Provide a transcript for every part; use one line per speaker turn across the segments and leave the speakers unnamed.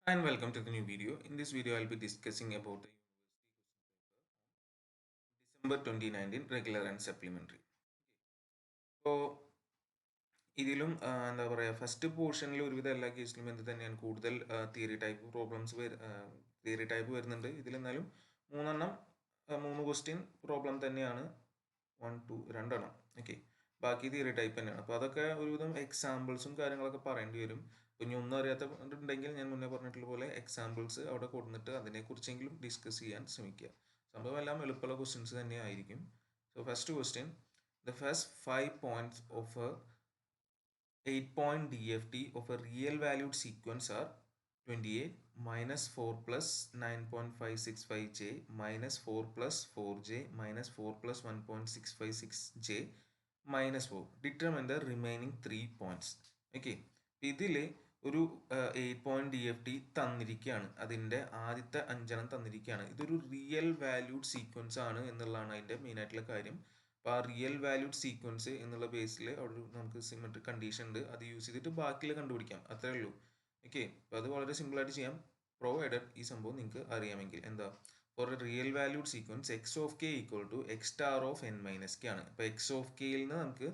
And welcome to the new video. In this video, I'll be discussing about the December 2019 regular and supplementary. അപ്പോൾ ഇതിലും എന്താ പറയുക first പോർഷനിൽ ഒരുവിധം എല്ലാ കേസിലും എന്ത് തന്നെയാണ് കൂടുതൽ തിയറി ടൈപ്പ് വരുന്നുണ്ട്. ഇതിലെന്നാലും മൂന്നെണ്ണം മൂന്ന് ക്വസ്റ്റ്യൻ പ്രോബ്ലം തന്നെയാണ്. രണ്ടെണ്ണം. ഓക്കെ, ബാക്കി തിയറി ടൈപ്പ് തന്നെയാണ്. അപ്പോൾ അതൊക്കെ ഒരുവിധം എക്സാമ്പിൾസും കാര്യങ്ങളൊക്കെ പറയേണ്ടി വരും. ഇനി ഒന്നും അറിയാത്തുണ്ടെങ്കിൽ ഞാൻ മുന്നേ പറഞ്ഞിട്ടുള്ള പോലെ എക്സാമ്പിൾസ് അവിടെ കൊടുത്തിട്ട് അതിനെക്കുറിച്ചെങ്കിലും ഡിസ്കസ് ചെയ്യാൻ ശ്രമിക്കുക. സംഭവം എല്ലാം എളുപ്പമുള്ള ക്വസ്റ്റ്യൻസ് തന്നെ ആയിരിക്കും. So first question, the first 5 points of a 8-point DFT of a real valued sequence are 28 minus 4 plus 9.565j minus 4 plus 4j minus 4 plus 1.656j minus 4. Determine the remaining 3 points. Okay, ഇതിൽ ഒരു 8-point DFT തന്നിരിക്കുകയാണ്. അതിൻ്റെ ആദ്യത്തെ 5 തന്നിരിക്കുകയാണ്. ഇതൊരു real valued sequence ആണ് എന്നുള്ളതാണ് അതിൻ്റെ മെയിൻ ആയിട്ടുള്ള കാര്യം. അപ്പോൾ ആ റിയൽ വാല്യൂഡ് സീക്വൻസ് എന്നുള്ള ബേസിൽ അവിടെ നമുക്ക് സിമെട്രിക് കണ്ടീഷൻ ഉണ്ട്. അത് യൂസ് ചെയ്തിട്ട് ബാക്കിയുള്ള കണ്ടുപിടിക്കാം, അത്രേ ഉള്ളൂ. ഓക്കെ, അപ്പോൾ അത് വളരെ സിമ്പിളായിട്ട് ചെയ്യാം, പ്രൊവൈഡഡ് ഈ സംഭവം നിങ്ങൾക്ക് അറിയാമെങ്കിൽ. എന്താ, for a real valued sequence X of K equal to X star of N minus K ആണ്. അപ്പോൾ എക്സ് ഓഫ് കെയിൽ നിന്ന് നമുക്ക്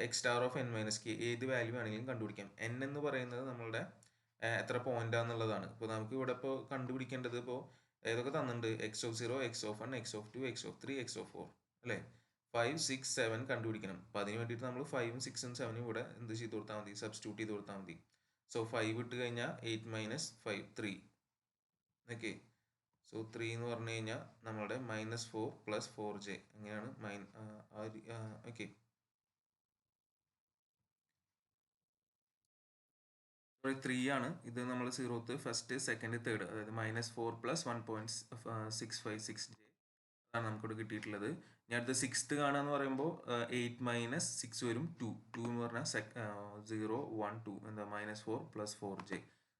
X star of N minus K ഏത് വാല്യൂ ആണെങ്കിലും കണ്ടുപിടിക്കാം. എൻ എന്ന് പറയുന്നത് നമ്മളുടെ എത്ര പോയിന്റാന്നുള്ളതാണ്. ഇപ്പോൾ നമുക്ക് ഇവിടെ ഇപ്പോൾ കണ്ടുപിടിക്കേണ്ടത് ഇപ്പോൾ ഏതൊക്കെ തന്നിട്ടുണ്ട്, X of 0, X of 1, X of 2, X of 3, X of 4 അല്ലേ. 5, 6, 7 കണ്ടുപിടിക്കണം. അപ്പോൾ അതിന് വേണ്ടിയിട്ട് നമ്മൾ 5ഉം 6ഉം 7ഉം ഇവിടെ എന്ത് ചെയ്ത് കൊടുത്താൽ മതി, സബ്സ്റ്റിറ്റ്യൂട്ട് ചെയ്ത് കൊടുത്താൽ മതി. സോ 5 ഇട്ട് കഴിഞ്ഞാൽ 8 മൈനസ് 5 3. ഓക്കെ, സോ 3 എന്ന് പറഞ്ഞു കഴിഞ്ഞാൽ നമ്മളുടെ -4 പ്ലസ് 4j അങ്ങനെയാണ്. ഓക്കെ, 3 ആണ്. ഇത് നമ്മൾ 0th ഫസ്റ്റ് സെക്കൻഡ് തേർഡ്, അതായത് -4 പ്ലസ് 1.656j ആണ് നമുക്കിവിടെ കിട്ടിയിട്ടുള്ളത്. ഇനി അടുത്ത 6th കാണാന്ന് പറയുമ്പോൾ 8 മൈനസ് 6 വരും, 2 എന്ന് പറഞ്ഞാൽ 0 1 2 എന്താ -4 plus 4j.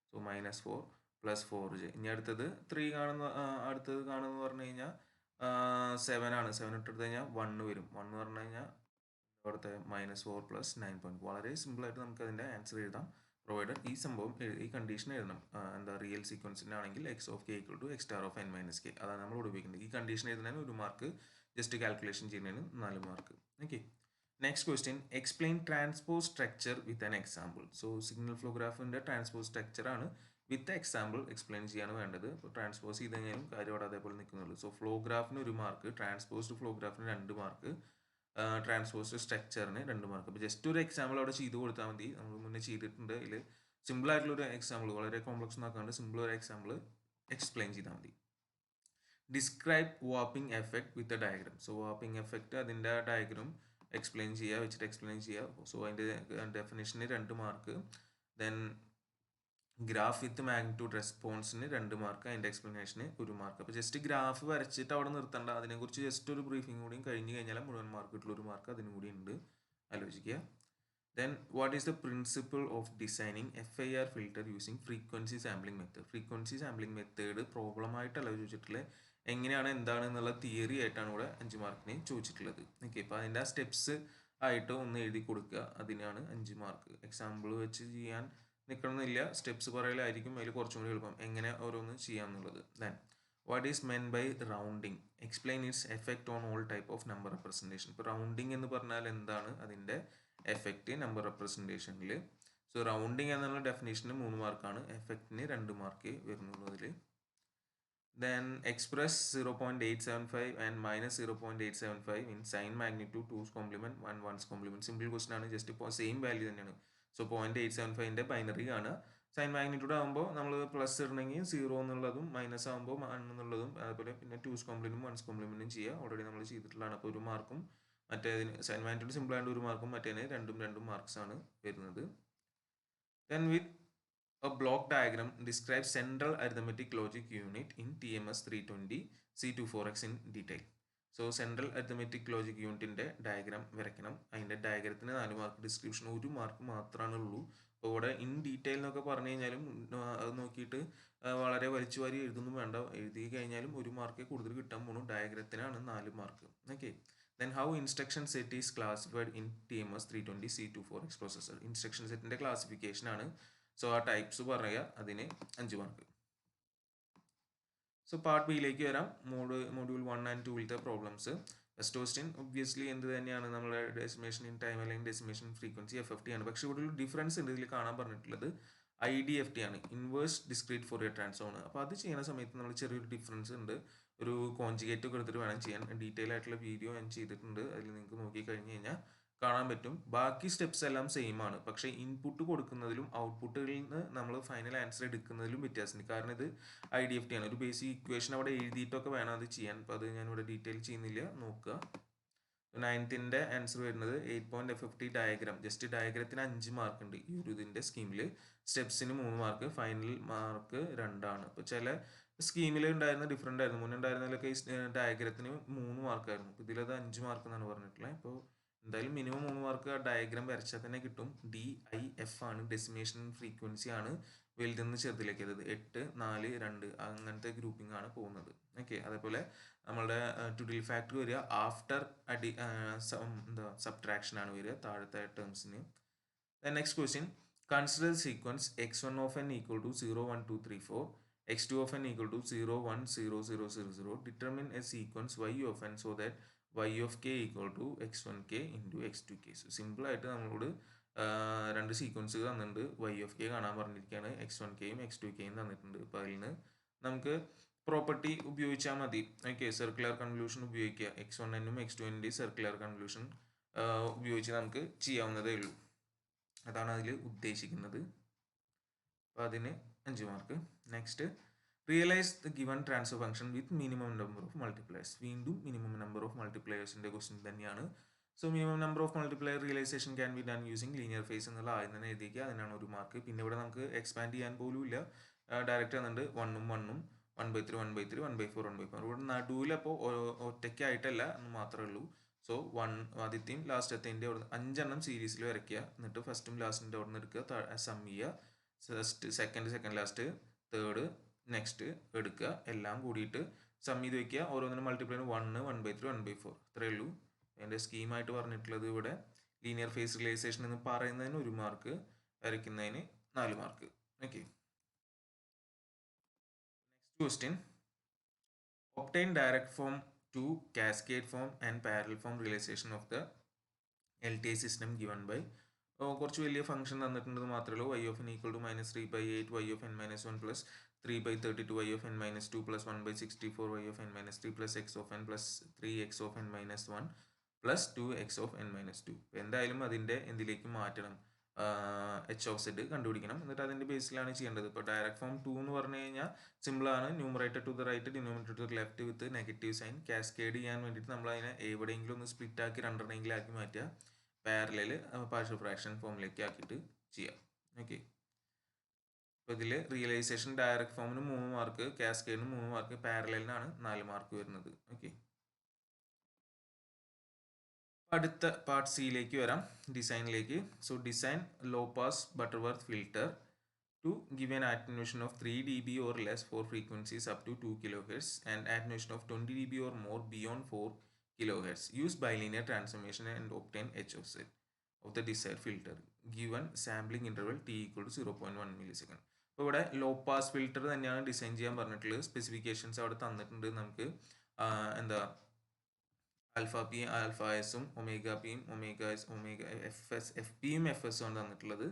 So -4 plus 4j. ഇനി അടുത്തത് 3 കാണുന്ന പറഞ്ഞു കഴിഞ്ഞാൽ 7 ആണ്. 7 ഇട്ടെടുത്ത് കഴിഞ്ഞാൽ 1 വരും. 1 എന്ന് പറഞ്ഞു കഴിഞ്ഞാൽ അവിടുത്തെ -4 പ്ലസ് 9. വളരെ സിമ്പിളായിട്ട് നമുക്ക് അതിൻ്റെ ആൻസർ എഴുതാം, പ്രൊവൈഡഡ് ഈ സംഭവം ഈ കണ്ടീഷൻ എഴുതണം. എന്താ, റിയൽ സീക്വൻസിനാണെങ്കിൽ x of K equal to X star of N minus k, അതാണ് നമ്മൾ ഉപയോഗിക്കുന്നത്. ഈ കണ്ടീഷൻ എഴുതുന്നതിന് 1 മാർക്ക്, ജസ്റ്റ് കാൽക്കുലേഷൻ ചെയ്യുന്നതിന് 4 mark. Okay, next question, explain transpose structure with an example. So signal flow ഗ്രാഫിൻ്റെ ട്രാൻസ്പോസ് സ്ട്രക്ചർ ആണ്, with example explain ചെയ്യാണ് വേണ്ടത്. അപ്പോൾ ട്രാൻസ്പോസ് ചെയ്ത് കഴിഞ്ഞാലും കാര്യം അവിടെ അതേപോലെ നിൽക്കുന്നുള്ളൂ. സോ ഫ്ലോ ഗ്രാഫിന് 1 മാർക്ക്, ട്രാൻസ്പോസ്ഡ് ഫ്ലോ ഗ്രാഫിന് 2 മാർക്ക്, ട്രാൻസ്പോസ് സ്ട്രക്ചറിന് 2 മാർക്ക്. അപ്പോൾ ജസ്റ്റ് ഒരു എക്സാമ്പിൾ അവിടെ ചെയ്ത് കൊടുത്താൽ മതി. നമ്മൾ മുന്നേ ചെയ്തിട്ടുണ്ട്. ഇതിൽ സിമ്പിൾ ആയിട്ടുള്ളൊരു എക്സാമ്പിൾ, വളരെ കോംപ്ലക്സ് നോക്കാണ്ട് സിമ്പിൾ ഒരു എക്സാമ്പിൾ എക്സ്പ്ലെയിൻ ചെയ്താൽ മതി. Describe warping effect with a diagram. So warping effect അതിൻ്റെ ഡയഗ്രാം എക്സ്പ്ലെയിൻ ചെയ്യുക. സോ അതിൻ്റെ ഡെഫിനേഷന് 2 mark. Then graph with magnitude റെസ്പോൺസിന് 2 മാർക്ക്, അതിൻ്റെ എക്സ്പ്ലനേഷന് 1 മാർക്ക്. അപ്പോൾ ജസ്റ്റ് ഗ്രാഫ് വരച്ചിട്ട് അവിടെ നിർത്തണ്ട, അതിനെക്കുറിച്ച് ജസ്റ്റ് ഒരു ബ്രീഫിംഗ് കൂടിയും കഴിഞ്ഞ് കഴിഞ്ഞാൽ മുഴുവൻ മാർക്ക് കിട്ടുള്ള 1 മാർക്ക് അതിനും കൂടി ഉണ്ട്, ആലോചിക്കുക. Then what is the principle of designing FIR filter using frequency sampling method. Frequency sampling method പ്രോബ്ലമായിട്ടല്ല ചോദിച്ചിട്ടുള്ളത്, എങ്ങനെയാണ് എന്താണ് എന്നുള്ള തിയറി ആയിട്ടാണ് ഇവിടെ 5 മാർക്കിന് ചോദിച്ചിട്ടുള്ളത്. ഓക്കെ, അപ്പോൾ അതിൻ്റെ ആ സ്റ്റെപ്സ് ആയിട്ട് ഒന്ന് എഴുതി കൊടുക്കുക, അതിനാണ് 5 മാർക്ക്. എക്സാമ്പിൾ വെച്ച് ചെയ്യാൻ നിൽക്കണമെന്നില്ല, സ്റ്റെപ്സ് പറയലായിരിക്കും അതിൽ കുറച്ചും കൂടി എളുപ്പം, എങ്ങനെ ഓരോന്ന് ചെയ്യാമെന്നുള്ളത്. Then what is meant by rounding, explain its effect on all type of number representation. ഇപ്പോൾ റൗണ്ടിങ് എന്ന് പറഞ്ഞാൽ എന്താണ്, അതിൻ്റെ എഫക്റ്റ് നമ്പർ റെപ്രസെൻറ്റേഷനിൽ. സോ റൗണ്ടിങ് എന്നുള്ള ഡെഫിനേഷന് 3 മാർക്കാണ്, എഫക്റ്റിന് 2 മാർക്ക് വരുന്നുള്ളൂ അതിൽ. Then express 0.875 and minus 0.875 in sin magnitude 2's complement and 1's complement. Simple question ആണ്, ജസ്റ്റ് ഇപ്പോൾ സെയിം വാല്യൂ തന്നെയാണ്. സോ 0.875ൻ്റെ ബൈനറി ആണ്. സൈൻ മാഗ്നിറ്റ്യൂഡ് ആകുമ്പോൾ നമ്മൾ പ്ലസ് ഇടണമെങ്കിൽ 0 എന്നുള്ളതും മൈനസ് ആകുമ്പോൾ 1 എന്നുള്ളതും, അതുപോലെ പിന്നെ 2's complementum 1's complementum ചെയ്യുക. ഓൾറെഡി നമ്മൾ ചെയ്തിട്ടുള്ളതാണ്. അപ്പോൾ 1 മാർക്കും മറ്റേതിന് സൈൻ മാഗ്നിറ്റ്യൂഡ് സിമ്പിൾ ആയിട്ട് 1 മാർക്കും മറ്റേതിന് 2 മാർക്സ് ആണ് വരുന്നത്. Then with a block diagram describes central arithmetic logic unit in TMS 320 C24X in detail. So central arithmetic logic യൂണിറ്റിൻ്റെ ഡയഗ്രാം വരയ്ക്കണം. അതിൻ്റെ ഡയഗ്രത്തിന് 4 മാർക്ക്, ഡിസ്ക്രിപ്ഷൻ 1 മാർക്ക് മാത്രമാണ് ഉള്ളൂ. അപ്പോൾ ഇവിടെ ഇൻ ഡീറ്റെയിൽ എന്നൊക്കെ പറഞ്ഞു കഴിഞ്ഞാലും അത് നോക്കിയിട്ട് വളരെ വലിച്ചു വാരി എഴുതൊന്നും വേണ്ട, എഴുതി കഴിഞ്ഞാലും 1 മാർക്ക് കൂടുതൽ കിട്ടാൻ പോണു. ഡയഗ്രത്തിനാണ് 4 mark. Okay, then how instruction set is classified in TMS 320 C24X processor. Instruction സെറ്റിൻ്റെ ക്ലാസിഫിക്കേഷൻ ആണ്. സോ ആ ടൈപ്സ് പറയുക, അതിന് 5 മാർക്ക്. സോ പാർട്ട് ബിയിലേക്ക് വരാം. Module 1 and 2 problems. First question obviously എന്ത് തന്നെയാണ്, നമ്മുടെ ഡെസിമേഷൻ ഇൻ ടൈം അല്ലെങ്കിൽ ഡെസിമേഷൻ ഫ്രീക്വൻസി FFT ആണ്. പക്ഷേ ഇവിടെ ഒരു ഡിഫറൻസ് ഉണ്ട്, ഇതിൽ കാണാൻ പറഞ്ഞിട്ടുള്ളത് IDFT ആണ്, ഇൻവേഴ്സ് ഡിസ്ക്രീറ്റ് ഫോറിയർ ട്രാൻസ്ഫോം. അപ്പോൾ അത് ചെയ്യുന്ന സമയത്ത് നമ്മൾ ചെറിയൊരു ഡിഫറൻസ് ഉണ്ട്. ഒരു കോൺജുഗേറ്റ് ഒക്കെ എടുത്തിട്ട് വേണം ചെയ്യാൻ. ഡീറ്റെയിൽ ആയിട്ടുള്ള വീഡിയോ ഞാൻ ചെയ്തിട്ടുണ്ട്, അതിൽ നിങ്ങൾക്ക് നോക്കി കഴിഞ്ഞ് കഴിഞ്ഞാൽ കാണാൻ പറ്റും. ബാക്കി സ്റ്റെപ്സ് എല്ലാം സെയിം ആണ്, പക്ഷേ ഇൻപുട്ട് കൊടുക്കുന്നതിലും ഔട്ട്പുട്ടുകളിൽ നിന്ന് നമ്മൾ ഫൈനൽ ആൻസർ എടുക്കുന്നതിലും വ്യത്യാസമുണ്ട്. കാരണം ഇത് IDFT ആണ്. ഒരു ബേസിക് ഇക്വേഷൻ അവിടെ എഴുതിയിട്ടൊക്കെ വേണം അത് ചെയ്യാൻ. അപ്പോൾ അത് ഞാനിവിടെ ഡീറ്റെയിൽ ചെയ്യുന്നില്ല, നോക്കുക. 9th ആൻസർ വരുന്നത് 8.FFT ഡയഗ്രാം. ജസ്റ്റ് ഡയഗ്രത്തിന് 5 മാർക്ക് ഉണ്ട് ഈ ഒരു ഇതിൻ്റെ സ്കീമിൽ. സ്റ്റെപ്സിന് 3 മാർക്ക്, ഫൈനൽ മാർക്ക് 2 ആണ്. അപ്പോൾ ചില സ്കീമിൽ ഉണ്ടായിരുന്ന ഡിഫറെൻ്റ് ആയിരുന്നു. മുന്നേ ഉണ്ടായിരുന്നതിലൊക്കെ ഡയഗ്രത്തിന് 3 മാർക്കായിരുന്നു. അപ്പോൾ ഇതിലത് 5 മാർക്ക് എന്നാണ് പറഞ്ഞിട്ടുള്ളത്. അപ്പോൾ എന്തായാലും മിനിമം 3 മാർക്ക് ആ ഡയഗ്രാം വരച്ചാൽ തന്നെ കിട്ടും. DIF ആണ്, ഡെസിമേഷൻ ഫ്രീക്വൻസി ആണ് വലുതെന്ന് ചെറുതിലേക്ക്. 8, 4, 2 അങ്ങനത്തെ ഗ്രൂപ്പിംഗ് ആണ് പോകുന്നത്. ഓക്കെ, അതേപോലെ നമ്മളുടെ ടുഡിൽ ഫാക്ടർ വരിക ആഫ്റ്റർ സബ്ട്രാക്ഷൻ ആണ് വരിക താഴത്തെ ടേംസിന്. Next question, consider sequence x1 of n equal to 0, 1, 2, 3, 4, x2 of n equal to 0, 1, 0, 0, 0, 0. Determine a sequence y of n so that y of k equal to x1k into x2k. So simple ആയിട്ട് നമ്മളോട് രണ്ട് sequence തന്നിട്ടുണ്ട്. y of k കാണാൻ പറഞ്ഞിരിക്കുകയാണ്, x1kയും x2kയും തന്നിട്ടുണ്ട്. അപ്പോൾ അതിൽ നിന്ന് നമുക്ക് പ്രോപ്പർട്ടി ഉപയോഗിച്ചാൽ മതി. ഓക്കെ, സർക്കുലർ കൺവല്യൂഷൻ ഉപയോഗിക്കുക. x1n-ഉം x2n-ൻ്റെയും സർക്കുലർ കൺവല്യൂഷൻ ഉപയോഗിച്ച് നമുക്ക് ചെയ്യാവുന്നതേ ഉള്ളൂ. അതാണ് അതിൽ ഉദ്ദേശിക്കുന്നത്. അപ്പോൾ അതിന് 5 mark. Next, realise the given transfer function with minimum number of multipliers. വീണ്ടും മിനിമം നമ്പർ ഓഫ് മൾട്ടിപ്ലയേഴ്സിൻ്റെ ക്വസ്റ്റ്യൻ തന്നെയാണ്. So minimum number of multiplier realisation can be done using linear phase എന്നുള്ള ആദ്യം തന്നെ എഴുതിക്കുക, അതിനാണ് 1 മാർക്ക്. പിന്നെ ഇവിടെ നമുക്ക് എക്സ്പാൻഡ് ചെയ്യാൻ പോലും ഇല്ല, ഡയറക്റ്റ് വന്നിട്ട് 1-ഉം 1-ഉം 1/3 1/3 1/4 1/4. ഇവിടെ നടുവിൽ അപ്പോൾ ഒറ്റയ്ക്കായിട്ടല്ല എന്ന് മാത്രമേ ഉള്ളൂ. സോ ആദ്യത്തെയും ലാസ്റ്റത്തെൻ്റെ അവിടെ 5 സീരീസിൽ വരയ്ക്കുക, എന്നിട്ട് ഫസ്റ്റും ലാസ്റ്റിൻ്റെ അവിടെ നിന്ന് എടുക്കുക, സം ചെയ്യുക. First second last third next എടുക്കുക, എല്ലാം കൂടിയിട്ട് സം ചെയ്ത് വയ്ക്കുക. ഓരോന്നിനും മൾട്ടിപ്ലൈ 1, 1/3 1/4. ഇത്രയേ ഉള്ളൂ. എൻ്റെ സ്കീമായിട്ട് പറഞ്ഞിട്ടുള്ളത് ഇവിടെ ലീനിയർ ഫേസ് റിയലൈസേഷൻ എന്ന് പറയുന്നതിന് 1 മാർക്ക്, വരയ്ക്കുന്നതിന് 4 mark. Okay, next question, obtain direct form to cascade form and parallel form realization of the LTI system given by കുറച്ച് വലിയ ഫംഗ്ഷൻ തന്നിട്ടുണ്ടെന്ന് മാത്രമേ ഉള്ളൂ. y of n equal to -3/8 y of n - 1 plus 3/32 y of n - 2 plus 1/64 y of n - 3 plus x of n plus 3x of n - 1 plus 2x of n - 2. എന്തായാലും അതിൻ്റെ എന്തിലേക്ക് മാറ്റണം, h of z കണ്ടുപിടിക്കണം. എന്നിട്ട് അതിൻ്റെ ബേസിലാണ് ചെയ്യേണ്ടത്. ഇപ്പോൾ direct form 2 എന്ന് പറഞ്ഞു കഴിഞ്ഞാൽ സിമ്പിളാണ്. Numerator to the right, denominator to the left with negative sign. Cascade ചെയ്യാൻ വേണ്ടിയിട്ട് നമ്മൾ അതിനെ എവിടെയെങ്കിലും ഒന്ന് സ്പ്ലിറ്റ് ആക്കി രണ്ടെണ്ണെങ്കിലും ആക്കി മാറ്റുക. പാരലൽ പാർഷ്യൽ ഫ്രാക്ഷൻ ഫോമിലേക്ക് ആക്കിയിട്ട് ചെയ്യാം. ഓക്കെ, അപ്പോൾ ഇതിൽ റിയലൈസേഷൻ ഡയറക്റ്റ് ഫോമിന് 3 മാർക്ക്, കാസ്കേഡിന് 3 മാർക്ക്, പാരലലിനാണ് 4 മാർക്ക് വരുന്നത്. ഓക്കെ, അടുത്ത പാർട്ട് സിയിലേക്ക് വരാം, ഡിസൈനിലേക്ക്. So design low pass Butterworth filter to give an attenuation of 3 dB or less for frequencies up to 2 kHz and attenuation of 20 dB or more beyond 4 kHz. Use bilinear transformation and obtain h of z of the desired filter given sampling interval t equal to 0.1 millisecond. അപ്പോൾ ഇവിടെ low pass filter തന്നെയാണ് design ചെയ്യാൻ പറഞ്ഞിട്ടുള്ളത്. Specifications അവിടെ തന്നിട്ടുണ്ട്. നമുക്ക് എന്താ alpha P alpha എസും ഒമേഗ പിയും എഫ് പിയും എഫ് എസും ആണ് തന്നിട്ടുള്ളത്.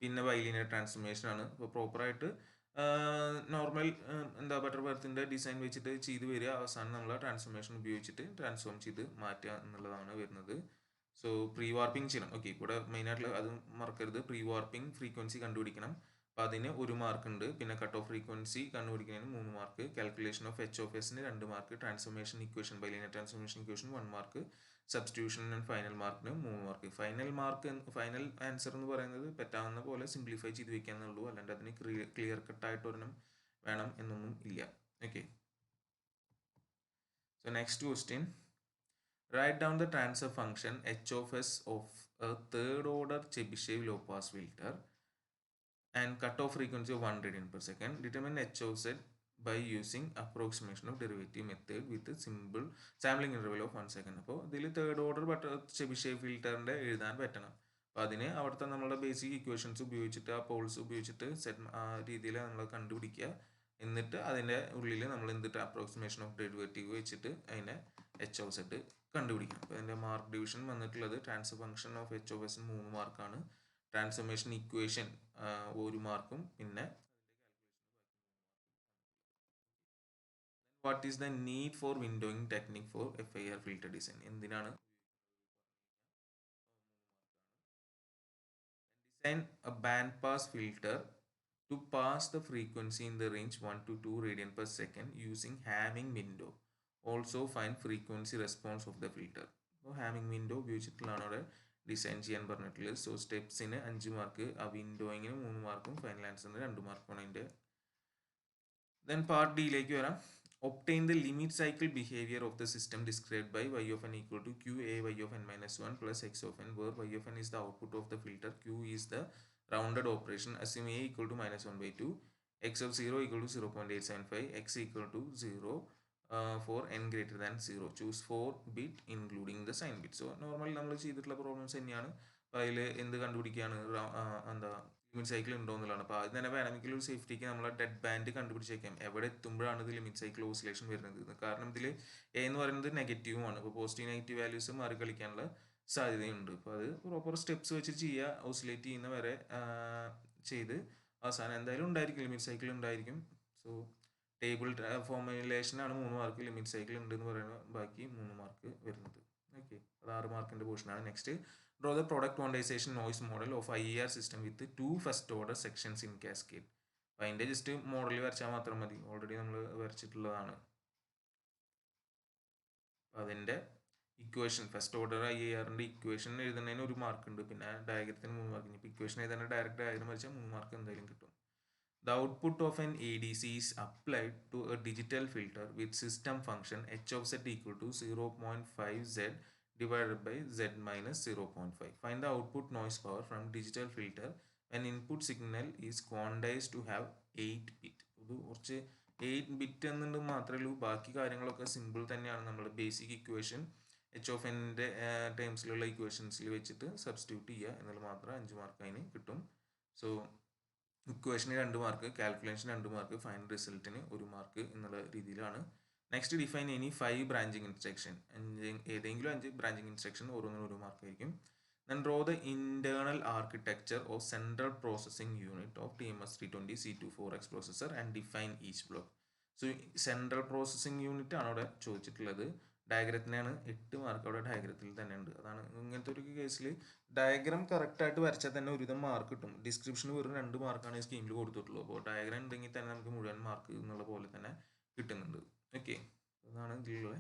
പിന്നെ ബൈലിനിയർ ട്രാൻസ്ഫോർമേഷൻ ആണ്. അപ്പോൾ പ്രോപ്പറായിട്ട് നോർമൽ ബട്ടർവർത്തിൻ്റെ ഡിസൈൻ വെച്ചിട്ട് ചെയ്ത് വരിക, അവസാനം നമ്മൾ ട്രാൻസ്ഫോർമേഷൻ ഉപയോഗിച്ചിട്ട് ട്രാൻസ്ഫോം ചെയ്ത് മാറ്റുക എന്നുള്ളതാണ് വരുന്നത്. സോ പ്രീ വാർപ്പിംഗ് ചെയ്യണം. ഓക്കെ, ഇവിടെ മെയിനായിട്ടുള്ള അത് മറക്കരുത്, പ്രീ വാർപ്പിംഗ് ഫ്രീക്വൻസി കണ്ടുപിടിക്കണം. അപ്പോൾ അതിന് 1 മാർക്ക് ഉണ്ട്. പിന്നെ കട്ട് ഓഫ് ഫ്രീക്വൻസി കണ്ടുപിടിക്കുന്നതിന് 3 mark, calculation of h of s-ന് 2 mark, transformation equation bilinear transformation equation 1 mark, substitution and final മാർക്കിന് 3 മാർക്ക്. ഫൈനൽ ആൻസർ എന്ന് പറയുന്നത് പറ്റാവുന്ന പോലെ സിംപ്ലിഫൈ ചെയ്ത് വെക്കാന്നുള്ളൂ, അല്ലാണ്ട് അതിന് ക്ലിയർ കട്ടായിട്ട് ഒരെണ്ണം വേണം എന്നൊന്നും ഇല്ല. Okay, so next question, write down the transfer function h of s of a third order Chebyshev low pass filter and cutoff frequency of 1 radian per second. Determine h of z by using approximation of derivative method with a simple sampling interval of 1 second. അപ്പോൾ ഇതിൽ third order Chebyshev ഫിൽറ്ററിൻ്റെ എഴുതാൻ പറ്റണം. അപ്പോൾ അതിന് അവിടുത്തെ നമ്മളുടെ basic equations ഉപയോഗിച്ചിട്ട് ആ പോൾസ് ഉപയോഗിച്ചിട്ട് ആ രീതിയിൽ നമ്മൾ കണ്ടുപിടിക്കുക. എന്നിട്ട് അതിൻ്റെ ഉള്ളിൽ നമ്മൾ എന്തിട്ട് അപ്രോക്സിമേഷൻ ഓഫ് ഡെറിവേറ്റീവ് വെച്ചിട്ട് അതിനെ എച്ച് ഓഫ് സെറ്റ് കണ്ടുപിടിക്കണം. അപ്പോൾ അതിൻ്റെ മാർക്ക് ഡിവിഷൻ വന്നിട്ടുള്ളത് transfer function of H of S 3 മാർക്കാണ്, ട്രാൻസ്ഫോർമേഷൻ ഇക്വേഷൻ 1 മാർക്കും, പിന്നെ what is the need for windowing technique for FIR filter design, എന്തിനാണ് design a band pass filter to pass the frequency in the range 1 to 2 radian per second using Hamming window. Also find frequency response of the filter. അപ്പോൾ Hamming window ഉപയോഗിച്ചിട്ടുള്ളതാണ് അവിടെ design ചെയ്യാൻ പറഞ്ഞിട്ടുള്ളത്. So സ്റ്റെപ്സിന് 5 mark, ആ വിൻഡോയിങ്ങിന് 3 മാർക്കും, final ആൻസറിന് 2 മാർക്കുമാണ് അതിൻ്റെ. Then part ഡിയിലേക്ക് വരാം. Obtain the limit cycle behavior of the system described by y of n equal to q a y of n minus 1 plus x of n, where y of n is the output of the filter, q is the rounded operation, assume a equal to minus 1 by 2, x of 0 equal to 0.875, x equal to 0 for n greater than 0. Choose 4 bit including the sign bit. So normally നമ്മൾ ചെയ്തിട്ടുള്ള problems തന്നെയാണ്. അപ്പോൾ അതിൽ എന്ത് കണ്ടുപിടിക്കുകയാണ്, എന്താ limit cycle ഉണ്ടോ എന്നുള്ളതാണ്. അപ്പോൾ അത് തന്നെ വേണമെങ്കിൽ ഒരു സേഫ്റ്റിക്ക് നമ്മൾ ഡെഡ് ബാൻഡ് കണ്ടുപിടിച്ചേക്കാം, എവിടെ എത്തുമ്പോഴാണ് ഇത് ലിമിറ്റ് സൈക്കിൾ ഓസിലേഷൻ വരുന്നത്. കാരണം ഇതിൽ എ എന്ന് പറയുന്നത് നെഗറ്റീവുമാണ്. അപ്പോൾ പോസിറ്റീവ് നെഗറ്റീവ് വാല്യൂസ് മാറി കളിക്കാനുള്ള സാധ്യതയുണ്ട്. അപ്പോൾ അത് പ്രോപ്പർ സ്റ്റെപ്സ് വെച്ച് ചെയ്യുക, ഓസിലേറ്റ് ചെയ്യുന്ന വരെ ചെയ്ത് അവസാനം എന്തായാലും ഉണ്ടായിരിക്കും, ലിമിറ്റ് സൈക്കിൾ ഉണ്ടായിരിക്കും. സോ ടേബിൾ ഫോർമുലേഷനാണ് 3 മാർക്ക്, ലിമിറ്റ് സൈക്കിൾ ഉണ്ട് എന്ന് പറയുന്നത് ബാക്കി 3 മാർക്ക് വരുന്നത്. ഓക്കെ, അത് 6 മാർക്കിൻ്റെ പോർഷനാണ്. Next, draw the product quantization noise model of IAR system with 2 first order sections in cascade. അപ്പോൾ അതിൻ്റെ ജസ്റ്റ് മോഡൽ വരച്ചാൽ മാത്രം മതി, ഓൾറെഡി നമ്മൾ വരച്ചിട്ടുള്ളതാണ്. അതിൻ്റെ ഇക്വേഷൻ, ഫസ്റ്റ് ഓർഡർ IARൻ്റെ ഇക്വേഷൻ എഴുതുന്നതിന് 1 മാർക്ക് ഉണ്ട്, പിന്നെ ഡയഗ്രത്തിന് 3 മാർക്ക്. ഇപ്പോൾ ഇക്വേഷൻ എഴുതാൻ ഡയറക്റ്റ് ഡയഗ്രം വരച്ചാൽ 3 മാർക്ക് എന്തായാലും കിട്ടും. The output of an ADC is applied to a digital filter with system function h of z equal to 0.5z divided by z minus 0.5. Find the output noise power from digital filter when input signal is quantized to have 8 bit. ഇത് കുറച്ച് 8 bit എന്നുണ്ട് മാത്രമേ ഉള്ളൂ, ബാക്കി കാര്യങ്ങളൊക്കെ simple തന്നെയാണ്. നമ്മൾ basic equation H of എൻ്റെ ടേംസിലുള്ള ഇക്വേഷൻസിൽ വെച്ചിട്ട് സബ്സ്റ്റിറ്റ്യൂട്ട് ചെയ്യുക എന്നുള്ളത് മാത്രം 5 മാർക്ക് അതിന് കിട്ടും. സോ ഇക്വേഷന് 2 മാർക്ക്, കാൽക്കുലേഷൻ 2 മാർക്ക്, ഫൈനൽ റിസൾട്ടിന് 1 മാർക്ക് എന്നുള്ള രീതിയിലാണ്. Next, define any 5 branching instruction, ഏതെങ്കിലും 5 ബ്രാഞ്ചിങ് ഇൻസ്ട്രക്ഷൻ ഓരോന്നിനും 1 മാർക്ക് ആയിരിക്കും. Then draw the internal architecture of central processing unit of TMS320 C24X processor and define each block. So central processing unit ആണ് അവിടെ ചോദിച്ചിട്ടുള്ളത്. ഡയഗ്രത്തിനാണ് 8 mark അവിടെ ഡയഗ്രത്തിൽ തന്നെ ഉണ്ട്. അതാണ് ഇങ്ങനത്തെ ഒരു കേസിൽ ഡയഗ്രാം കറക്റ്റായിട്ട് വരച്ചാൽ തന്നെ ഒരുവിധം മാർക്ക് കിട്ടും. ഡിസ്ക്രിപ്ഷന് വെറും 2 മാർക്കാണ് ഈ സ്കീമിൽ കൊടുത്തിട്ടുള്ളൂ. അപ്പോൾ ഡയഗ്രാം ഉണ്ടെങ്കിൽ തന്നെ നമുക്ക് മുഴുവൻ മാർക്ക് എന്നുള്ള പോലെ തന്നെ കിട്ടുന്നുണ്ട്. ഓക്കെ, അതാണ് ഇതിലുള്ള